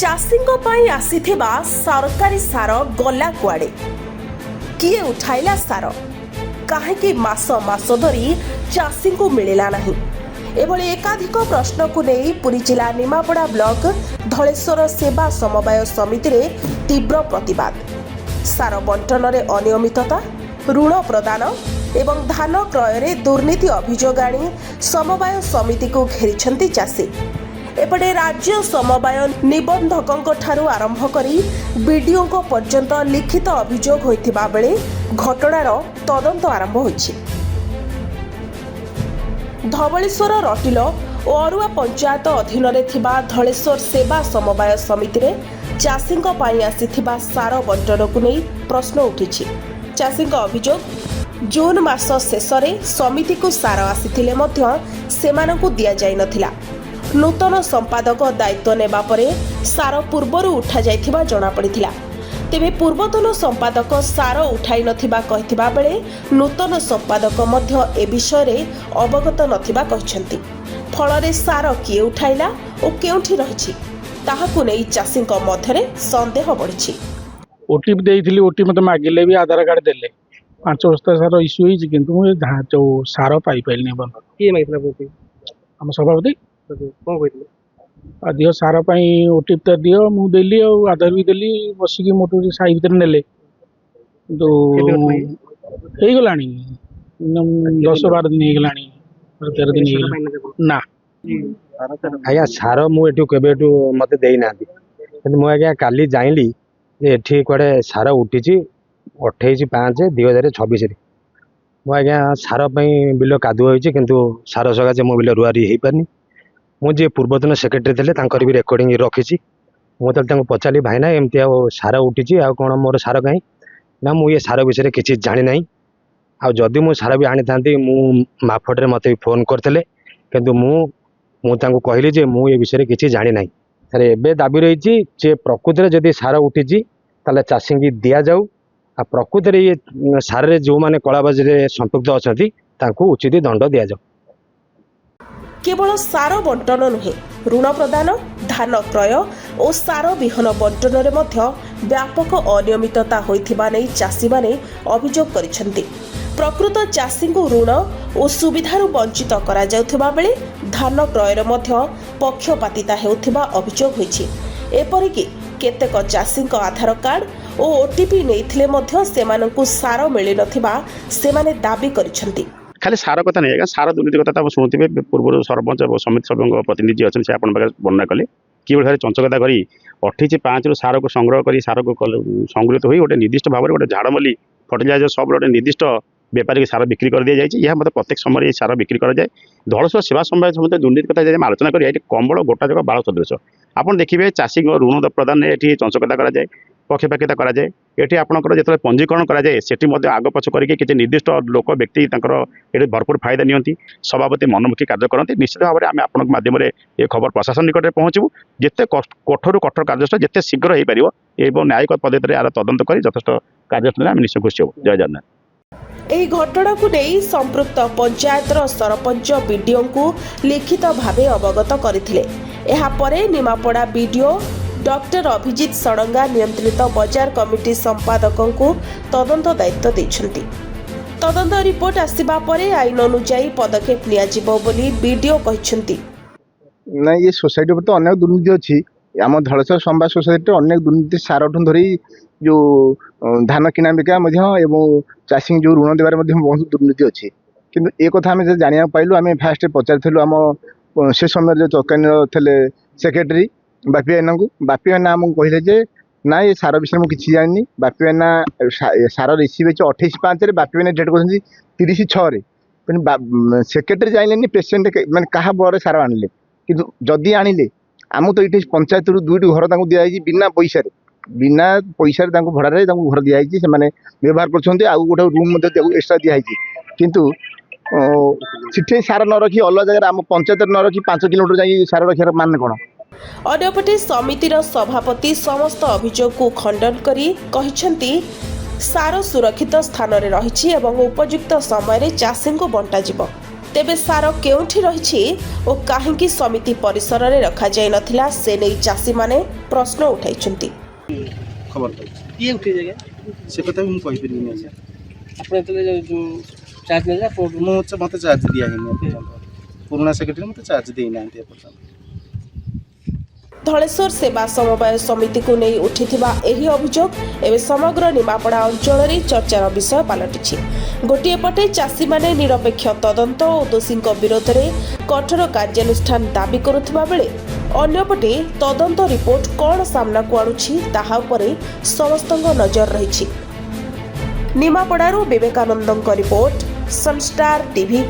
ଚାଷୀଙ୍କ ପାଇଁ ଆସିଥିବା ସରକାରୀ ସାର ଗଲା କୁଆଡ଼େ? କିଏ ଉଠାଇଲା ସାର? କାହିଁକି ମାସ ମାସ ଧରି ଚାଷୀଙ୍କୁ ମିଳିଲା ନାହିଁ? ଏଭଳି ଏକାଧିକ ପ୍ରଶ୍ନକୁ ନେଇ ପୁରୀ ଜିଲ୍ଲା ନିମାପଡ଼ା ବ୍ଲକ ଧଳେଶ୍ୱର ସେବା ସମବାୟ ସମିତିରେ ତୀବ୍ର ପ୍ରତିବାଦ। ସାର ବଣ୍ଟନରେ ଅନିୟମିତତା, ଋଣ ପ୍ରଦାନ ଏବଂ ଧାନ କ୍ରୟରେ ଦୁର୍ନୀତି ଅଭିଯୋଗ ଆଣି ସମବାୟ ସମିତିକୁ ଘେରିଛନ୍ତି ଚାଷୀ। ଏପଟେ ରାଜ୍ୟ ସମବାୟ ନିବନ୍ଧକଙ୍କ ଠାରୁ ଆରମ୍ଭ କରି ବିଡିଓଙ୍କ ପର୍ଯ୍ୟନ୍ତ ଲିଖିତ ଅଭିଯୋଗ ହୋଇଥିବା ବେଳେ ଘଟଣାର ତଦନ୍ତ ଆରମ୍ଭ ହୋଇଛି। ଧବଳେଶ୍ୱର ରଟିଲ ଓ ଅରୁଆ ପଞ୍ଚାୟତ ଅଧୀନରେ ଥିବା ଧଳେଶ୍ୱର ସେବା ସମବାୟ ସମିତିରେ ଚାଷୀଙ୍କ ପାଇଁ ଆସିଥିବା ସାର ବଣ୍ଟନକୁ ନେଇ ପ୍ରଶ୍ନ ଉଠିଛି। ଚାଷୀଙ୍କ ଅଭିଯୋଗ, ଜୁନ୍ ମାସ ଶେଷରେ ସମିତିକୁ ସାର ଆସିଥିଲେ ମଧ୍ୟ ସେମାନଙ୍କୁ ଦିଆଯାଇନଥିଲା। ନୂତନ ସମ୍ପାଦକ ଦାୟିତ୍ୱ ନେବା ପରେ ସାର ପୂର୍ବରୁ ଉଠାଯାଇଥିବା ଜଣାପଡ଼ିଥିଲା। ତେବେ ପୂର୍ବତନ ସମ୍ପାଦକ ସାର ଉଠାଇ ନଥିବା କହିଥିବା ବେଳେ ନୂତନ ସମ୍ପାଦକ ମଧ୍ୟ ଏ ବିଷୟରେ ଅବଗତ ନଥିବା କହିଛନ୍ତି। ଫଳରେ ସାର କିଏ ଉଠାଇଲା ଓ କେଉଁଠି ରହିଛି ତାହାକୁ ନେଇ ଚାଷୀଙ୍କ ମଧ୍ୟରେ ସନ୍ଦେହ ବଢ଼ିଛି। ଓଟିପି ଦେଇଥିଲି, ଓଟିପି ମୋତେ ମାଗିଲେ ବି ଆଧାର କାର୍ଡ଼ ଦେଲେ। 5 ବସ୍ତା ସାର ଇସ୍ୟୁ ହେଇଛି, କିନ୍ତୁ ମୁଁ ଯେଉଁ ସାର ପାଇପାରିନି। ବନ୍ଧ କିଏ ମାଗିଥିଲା? ଆମ ସଭାପତି କ'ଣ କହିଥିଲେ? ଆଉ ଦିଅ ସାର ପାଇଁ ଓଟିପି ତ ଦିଅ। ମୁଁ ଦେଲି, ଆଉ ଆଧାର ବି ଦେଲି। ବସିକି ମୋଟୁ ସାହି ଭିତରେ ନେଲେ, କିନ୍ତୁ ହେଇଗଲାଣି 10-12 ଦିନ ହେଇଗଲାଣି, 13 ଦିନ ହେଇଗଲାଣି। ନା ଆଜ୍ଞା, ସାର ମୁଁ ଏଠୁ କେବେଠୁ ମୋତେ ଦେଇନାହାନ୍ତି। କିନ୍ତୁ ମୁଁ ଆଜ୍ଞା କାଲି ଜାଣିଲି ଯେ ଏଠି କୁଆଡ଼େ ସାର ଉଠିଛି 28/5/2026। ମୁଁ ଆଜ୍ଞା ସାର ପାଇଁ ବିଲ କାଦୁଅ ହେଇଛି, କିନ୍ତୁ ସାର ସକାଶେ ମୋ ବିଲ ରୁଆରୁଇ ହେଇପାରିନି। ମୁଁ ଯିଏ ପୂର୍ବତନ ସେକ୍ରେଟାରୀ ଥିଲେ ତାଙ୍କର ବି ରେକର୍ଡ଼ିଂ ରଖିଛି। ମୁଁ ଯେତେବେଳେ ତାଙ୍କୁ ପଚାରିଲି, ଭାଇନା ଏମିତି ଆଉ ସାର ଉଠିଛି, ଆଉ କ'ଣ ମୋର ସାର କାହିଁ? ନା, ମୁଁ ଏ ସାର ବିଷୟରେ କିଛି ଜାଣିନାହିଁ। ଆଉ ଯଦି ମୁଁ ସାର ବି ଆଣିଥାନ୍ତି, ମୁଁ ମାଫଟରେ ମୋତେ ବି ଫୋନ୍ କରିଥିଲେ, କିନ୍ତୁ ମୁଁ ତାଙ୍କୁ କହିଲି ଯେ ମୁଁ ଏ ବିଷୟରେ କିଛି ଜାଣିନାହିଁ। ସାର୍, ଏବେ ଦାବି ରହିଛି ଯେ ପ୍ରକୃତରେ ଯଦି ସାର ଉଠିଛି ତାହେଲେ ଚାଷୀଙ୍କୁ ଦିଆଯାଉ, ଆଉ ପ୍ରକୃତରେ ଇଏ ସାରରେ ଯେଉଁମାନେ କଳାବାଜିରେ ସମ୍ପୃକ୍ତ ଅଛନ୍ତି ତାଙ୍କୁ ଉଚିତ ଦଣ୍ଡ ଦିଆଯାଉ। କେବଳ ସାର ବଣ୍ଟନ ନୁହେଁ, ଋଣ ପ୍ରଦାନ, ଧାନ କ୍ରୟ ଓ ସାର ବିହନ ବଣ୍ଟନରେ ମଧ୍ୟ ବ୍ୟାପକ ଅନିୟମିତତା ହୋଇଥିବା ନେଇ ଚାଷୀମାନେ ଅଭିଯୋଗ କରିଛନ୍ତି। ପ୍ରକୃତ ଚାଷୀଙ୍କୁ ଋଣ ଓ ସୁବିଧାରୁ ବଞ୍ଚିତ କରାଯାଉଥିବା ବେଳେ ଧାନ କ୍ରୟରେ ମଧ୍ୟ ପକ୍ଷପାତିତା ହେଉଥିବା ଅଭିଯୋଗ ହୋଇଛି। ଏପରିକି କେତେକ ଚାଷୀଙ୍କ ଆଧାର କାର୍ଡ଼ ଓ ଓଟିପି ନେଇଥିଲେ ମଧ୍ୟ ସେମାନଙ୍କୁ ସାର ମିଳିନଥିବା ସେମାନେ ଦାବି କରିଛନ୍ତି। ଖାଲି ସାର କଥା ନାହିଁ ଆଜ୍ଞା, ସାର ଦୁର୍ନୀତି କଥା ଆପଣ ଶୁଣୁଥିବେ। ପୂର୍ବରୁ ସରପଞ୍ଚ ଏବଂ ସମିତି ସଭ୍ୟଙ୍କ ପ୍ରତିନିଧି ଅଛନ୍ତି, ସେ ଆପଣଙ୍କ ପାଖରେ ବର୍ଣ୍ଣନା କଲେ କିଭଳି ଭାବରେ ଚଞ୍ଚକତା କରି 28/5 ସାରକୁ ସଂଗ୍ରହ କରି ସାରକୁ ସଂଗୃହୀତ ହୋଇ ଗୋଟେ ନିର୍ଦ୍ଦିଷ୍ଟ ଭାବରେ ଗୋଟେ ଝାଡ଼ମଲ୍ଲି ଫର୍ଟିଲାଇଜର ସପ୍ର ଗୋଟେ ନିର୍ଦ୍ଦିଷ୍ଟ ବେପାରୀକୁ ସାର ବିକ୍ରି କରିଦିଆଯାଇଛି। ଏହା ମଧ୍ୟ ପ୍ରତ୍ୟେକ ସମୟରେ ଏହି ସାର ବିକ୍ରି କରାଯାଏ। ଧଳେଶ୍ୱର ସେବା ସମବାୟ ସମିତି ଦୁର୍ନୀତି କଥା ଯଦି ଆମେ ଆଲୋଚନା କରିବା, ଏଠି କମ୍ବଳ ଗୋଟାଯାକ ବାଳ ସଦୃଶ। ଆପଣ ଦେଖିବେ ଚାଷୀଙ୍କ ଋଣ ପ୍ରଦାନରେ ଏଠି ଚଞ୍ଚକତା କରାଯାଏ, ପକ୍ଷପାତିତା କରାଯାଏ। ଏଠି ଆପଣଙ୍କର ଯେତେବେଳେ ପଞ୍ଜୀକରଣ କରାଯାଏ, ସେଠି ମଧ୍ୟ ଆଗ ପଛ କରିକି କିଛି ନିର୍ଦ୍ଦିଷ୍ଟ ଲୋକ ବ୍ୟକ୍ତି ତାଙ୍କର ଏଠି ଭରପୁର ଫାଇଦା ନିଅନ୍ତି, ସଭାପତି ମନମୁଖୀ କାର୍ଯ୍ୟ କରନ୍ତି। ନିଶ୍ଚିତ ଭାବରେ ଆମେ ଆପଣଙ୍କ ମାଧ୍ୟମରେ ଏ ଖବର ପ୍ରଶାସନ ନିକଟରେ ପହଞ୍ଚିବୁ। ଯେତେ କଠୋର କାର୍ଯ୍ୟାନୁଷ୍ଠାନ ଯେତେ ଶୀଘ୍ର ହେଇପାରିବ ଏବଂ ନ୍ୟାୟିକ ପଦ୍ଧତିରେ ଏହାର ତଦନ୍ତ କରି ଯଥେଷ୍ଟ କାର୍ଯ୍ୟାନୁଷ୍ଠାନରେ ଆମେ ନିଶ୍ଚୟ ଖୁସି ହେବୁ। ଜୟ ଜଗନ୍ନାଥ। ଏହି ଘଟଣାକୁ ନେଇ ସମ୍ପୃକ୍ତ ପଞ୍ଚାୟତର ସରପଞ୍ଚ ବିଡିଓଙ୍କୁ ଲିଖିତ ଭାବେ ଅବଗତ କରିଥିଲେ। ଏହାପରେ ନିମାପଡ଼ା ବିଡିଓ ଡକ୍ଟର ଅଭିଜିତ ଷଡ଼ଙ୍ଗା ନିୟନ୍ତ୍ରିତ ବଜାର କମିଟି ସମ୍ପାଦକଙ୍କୁ ତଦନ୍ତ ଦାୟିତ୍ୱ ଦେଇଛନ୍ତି। ତଦନ୍ତ ରିପୋର୍ଟ ଆସିବା ପରେ ଆଇନ ଅନୁଯାୟୀ ପଦକ୍ଷେପ ନିଆଯିବ ବୋଲି ବିଡିଓ କହିଛନ୍ତି। ନା, ये सोसाइटी पर तो अनेक दुर्नीति अच्छी। आम धलेश्वर समबाय सोसाइटी अनेक दुर्नीति सारठू धरी जो धान किना बिका चाषी जो ऋण देवार बहुत दुर्नीति अच्छी। किंतु ए कथा आम जाना पाइलु, आम फास्ट पचारू आम से समय जो चौकानी थे सेक्रेटरी बापी भाईना को। बापी भाईना आमको कहले जे ना, ये सार विषय मुझे किसी जानी। बापी भाईना सार रिसीव हो 28/5, बापी भाईना डेट कहते 30/6। सेक्रेटरी जाइले प्रेसिडेंट मैंने क्या बड़े सार आनिले, किंतु जदि आनिले आमको तो ये पंचायत रू 2टी घर दिखाई बिना पैसा भड़ा घर दिखाई से व्यवहार कर गोटे रूम एक्सट्रा दिखाई। किंतु सीठे सार न रखी अलग जगह आम पंचायत न रखी 5 किलोमीटर जाई सार रखार मान कौन? अन्यपटे समितिर सभापति समस्त अभियोग को खंडन करी कहिसेंती सार सुरक्षित स्थान रे रहिछि एवं उपयुक्त समय रे चाषी को बंटा जिवो। ତେବେ ସାର କେଉଁଠି ରହିଛି ଓ କାହିଁକି ସମିତି ପରିସରରେ ରଖାଯାଇ ନଥିଲା ସେ ନେଇ ଚାଷୀମାନେ ପ୍ରଶ୍ନ ଉଠାଇଛନ୍ତି। ଖବର ପାଇଛି କିଏ ଉଠେଇ ଜାଗା ସେ କଥା ବି ମୁଁ କହିପାରିବିନି ଆଜ୍ଞା। ଆପଣ ଯେତେବେଳେ ଚାର୍ଜ ନେଲେ ଆପଣ ମୋତେ ଚାର୍ଜ ଦିଆ ହେଇନି ଏପର୍ଯ୍ୟନ୍ତ। ପୁରୁଣା ସେକ୍ରେଟାରୀ ମୋତେ ଚାର୍ଜ ଦେଇନାହାନ୍ତି ଏପର୍ଯ୍ୟନ୍ତ। ଧଳେଶ୍ୱର ସେବା ସମବାୟ ସମିତିକୁ ନେଇ ଉଠିଥିବା ଏହି ଅଭିଯୋଗ ଏବେ ସମଗ୍ର ନିମାପଡ଼ା ଅଞ୍ଚଳରେ ଚର୍ଚ୍ଚାର ବିଷୟ ପାଲଟିଛି। ଗୋଟିଏ ପଟେ ଚାଷୀମାନେ ନିରପେକ୍ଷ ତଦନ୍ତ ଓ ଦୋଷୀଙ୍କ ବିରୋଧରେ କଠୋର କାର୍ଯ୍ୟାନୁଷ୍ଠାନ ଦାବି କରୁଥିବା ବେଳେ ଅନ୍ୟପଟେ ତଦନ୍ତ ରିପୋର୍ଟ କ'ଣ ସାମ୍ନାକୁ ଆଣୁଛି ତାହା ଉପରେ ସମସ୍ତଙ୍କ ନଜର ରହିଛି। ନିମାପଡ଼ାରୁ ବିବେକାନନ୍ଦଙ୍କ ରିପୋର୍ଟ, ସନଷ୍ଟାର ଟିଭି।